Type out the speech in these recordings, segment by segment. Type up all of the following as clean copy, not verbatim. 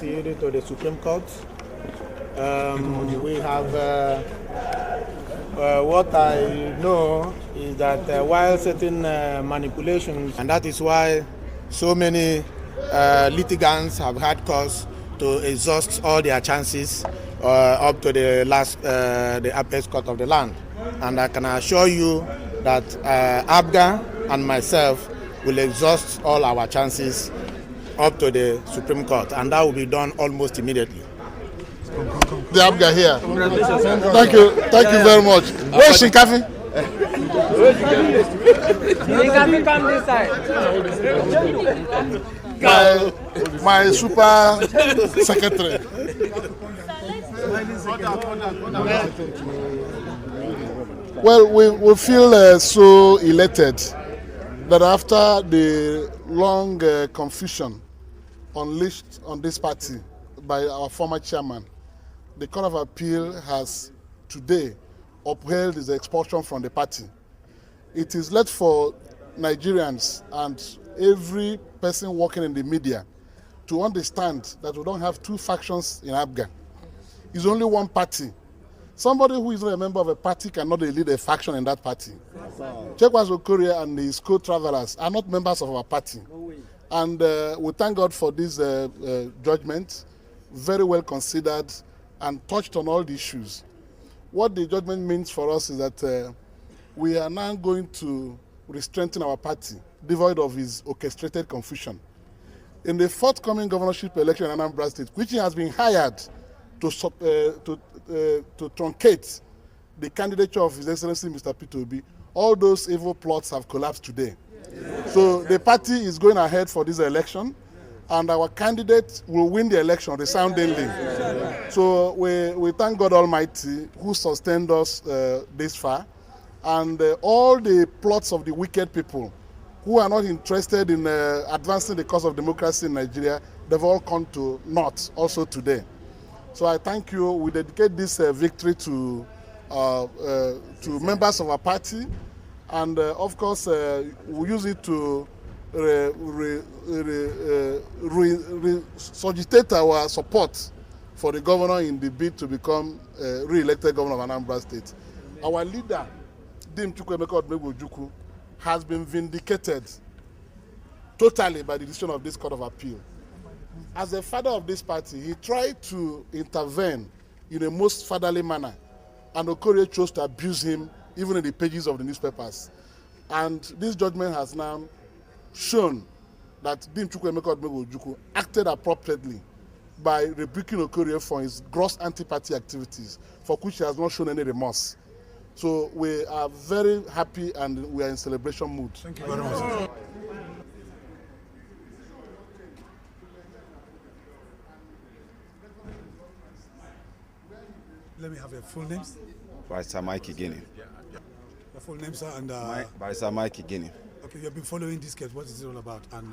appealed to the Supreme Court. We have, what I know is that while certain manipulations, and that is why so many litigants have had cause to exhaust all their chances up to the last, the apex court of the land. And I can assure you that APGA and myself will exhaust all our chances up to the Supreme Court, and that will be done almost immediately. The APGA here. Thank you very much. Where's Shinkafi? Shinkafi, come this side. My super secretary. Well, we feel so elated that after the long confusion unleashed on this party by our former chairman, the Court of Appeal has today upheld his expulsion from the party. It is left for Nigerians and every person working in the media to understand that we don't have two factions in APGA. It's only one party. Somebody who is not a member of a party cannot lead a faction in that party. CHEKWAS OKORIE and his co-travelers are not members of our party. And we thank God for this judgment, very well considered and touched on all the issues. What the judgment means for us is that we are now going to re-strengthen our party, devoid of his orchestrated confusion. In the forthcoming governorship election in Anambra State, which he has been hired to truncate the candidature of His Excellency Mr. Peter Obi, all those evil plots have collapsed today. So the party is going ahead for this election, and our candidate will win the election resoundingly. So we thank God Almighty who sustained us this far, and all the plots of the wicked people who are not interested in advancing the cause of democracy in Nigeria, they've all come to naught also today. So I thank you. We dedicate this victory to members of our party, and of course we use it to resuscitate our support for the governor in the bid to become re-elected governor of Anambra State. Our leader, Dim Chukwuemeka Odumegwu, has been vindicated totally by the decision of this Court of Appeal. As a father of this party, he tried to intervene in a most fatherly manner, and OKORIE chose to abuse him even in the pages of the newspapers. And this judgment has now shown that Dim Chukwuemeka Odumegwu acted appropriately by rebuking OKORIE for his gross anti-party activities, for which he has not shown any remorse. So we are very happy and we are in celebration mood. Thank you very much. Let me have your full names. Barrister Mike Igini. Your full name, sir, and Barrister Mike Igini. Okay, you have been following this case. What is it all about, and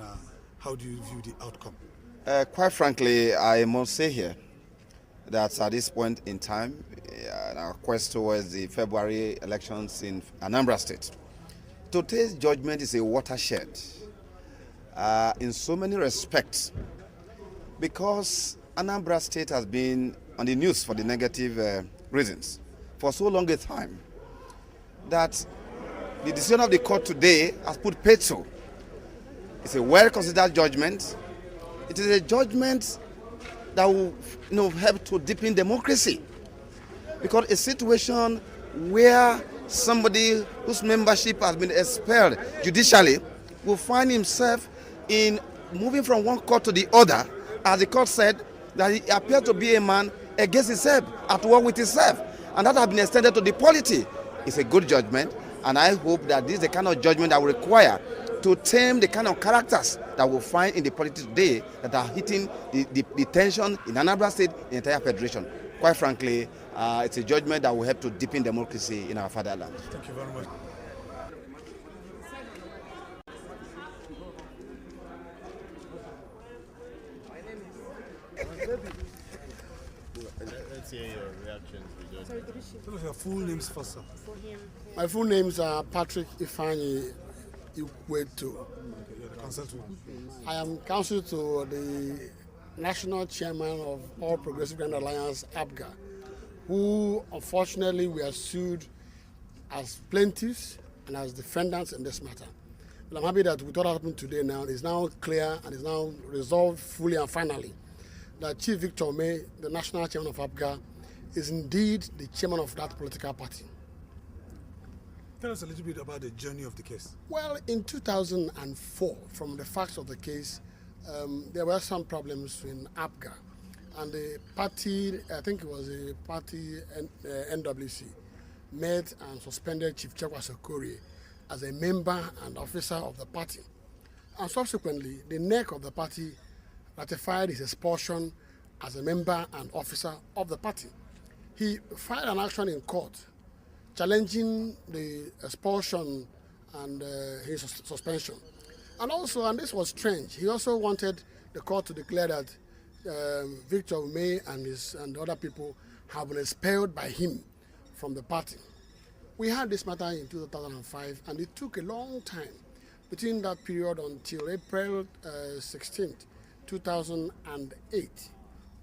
how do you view the outcome? Quite frankly, I must say here that at this point in time, our quest towards the February elections in Anambra State, today's judgment is a watershed in so many respects, because Anambra State has been on the news for the negative reasons for so long a time that the decision of the court today has put petrol. It's a well-considered judgment. It is a judgment that will help to deepen democracy, because a situation where somebody whose membership has been expelled judicially will find himself in moving from one court to the other, as the court said, that he appeared to be a man against himself, at war with himself, and that has been extended to the polity. It's a good judgment, and I hope that this is the kind of judgment that will require to tame the kind of characters that we'll find in the polity today that are hitting the tension in Anambra State, the entire federation. Quite frankly, it's a judgment that will help to deepen democracy in our fatherland. Thank you very much. Let's hear your reactions. Tell us your full names first, sir. My full names are Patrick Ifeanyi Ikweto. Okay, you're the counsel to. I am counsel to the national chairman of All Progressive Grand Alliance, APGA, who unfortunately were sued as plaintiffs and as defendants in this matter. But I'm happy that with what happened today now, it's now clear and is now resolved fully and finally that Chief Victor Omeh, the national chairman of APGA, is indeed the chairman of that political party. Tell us a little bit about the journey of the case. Well, in 2004, from the facts of the case, there were some problems in APGA, and the party, I think it was a party, NWC, met and suspended Chief CHEKWAS OKORIE as a member and officer of the party. And subsequently, the neck of the party ratified his expulsion as a member and officer of the party. He filed an action in court challenging the expulsion and his suspension. And also, and this was strange, he also wanted the court to declare that Victor Omeh and other people have been expelled by him from the party. We had this matter in 2005, and it took a long time between that period until April 16th, 2008,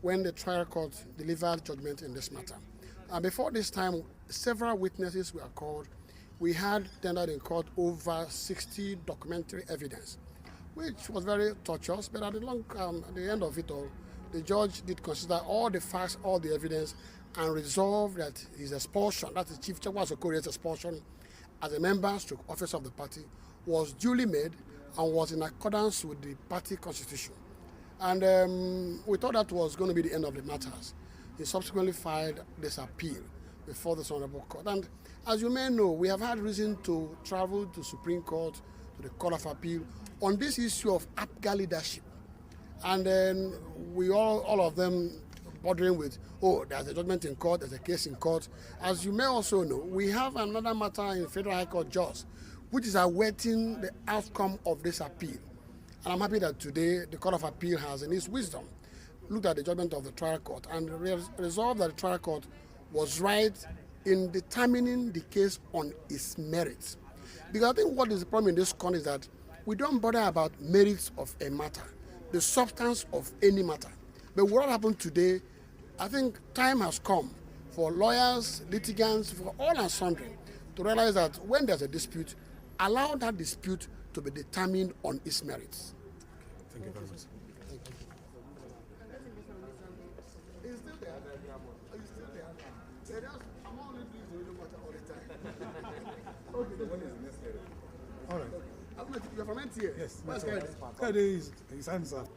when the trial court delivered judgment in this matter. And before this time, several witnesses were called. We had tendered in court over 60 documentary evidence, which was very tortuous, but at the end of it all, the judge did consider all the facts, all the evidence, and resolved that his expulsion, that is Chief CHEKWAS OKORIE's expulsion as a member stroke officer of the party, was duly made and was in accordance with the party constitution. And we thought that was going to be the end of the matters. He subsequently filed this appeal before the Honorable Court. And as you may know, we have had reason to travel to Supreme Court, to the Court of Appeal, on this issue of APGA leadership. And then we all of them bordering with, oh, there's a judgment in court, there's a case in court. As you may also know, we have another matter in Federal High Court JOS, which is awaiting the outcome of this appeal. And I'm happy that today the Court of Appeal has, in its wisdom, looked at the judgment of the trial court and resolved that the trial court was right in determining the case on its merits. Because I think what is the problem in this country is that we don't bother about merits of a matter, the substance of any matter. But what happened today, I think time has come for lawyers, litigants, for all and sundry to realize that when there's a dispute, allow that dispute to be determined on its merits. Thank you very much. It's still there. It's still there. I'm only doing the radio matter all the time. Okay, the one is necessary. All right. You're from NTA? Yes. Where's His hands up.